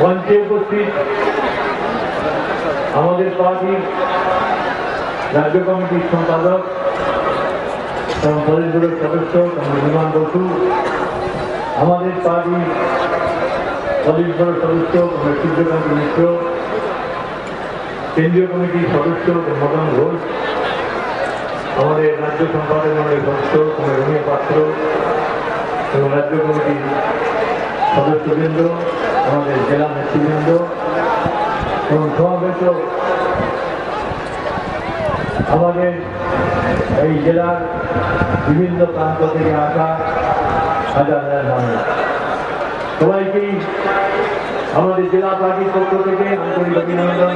মঞ্চে উপস্থিত আমাদের পার্টির রাজ্য কমিটির সম্পাদক এবং পলিটব্যুরোর সদস্য বিমান বসু, আমাদের পার্টির পলিটব্যুরোর সদস্য সূর্যকান্ত মিশ্র, কেন্দ্রীয় কমিটির সদস্য মদন ঘোষ, আমাদের রাজ্য সম্পাদক মন্ডলের সদস্য রুমিয়া পাত্র এবং রাজ্য কমিটির সদস্যবৃন্দ, আমাদের জেলা নেতৃবৃন্দ এবং সমাবেত আমাদের এই জেলার বিভিন্ন প্রান্ত থেকে আসা হাজার হাজার মানুষ, সবাইকেই আমাদের জেলা পার্টির পক্ষ থেকে আন্তরিক অভিনন্দন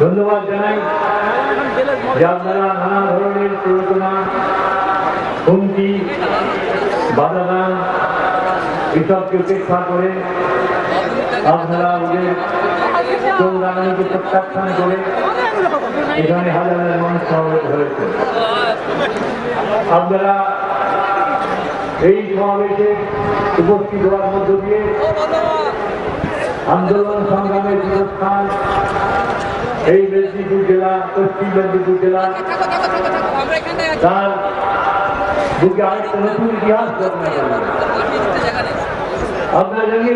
ধন্যবাদ জানাই যে আপনারা নানা ধরনের প্ররোচনা, হুমকি, বাধাদান এসবকে উপেক্ষা করে আপনারা ওদের চৌরানাকে প্রত্যাখ্যান করে এখানে হাজার হাজার মানুষ সমাবেত হয়েছে। আপনারা এই সমাবেশে উপস্থিত হওয়ার মধ্য দিয়ে আন্দোলন সংগ্রামের প্রস্থান এই মেদিনীপুর জেলা, পশ্চিম মেদিনীপুর জেলা তার বুকে আরেকটা নতুন ইতিহাস রচনা করবে। আপনারা জানিয়ে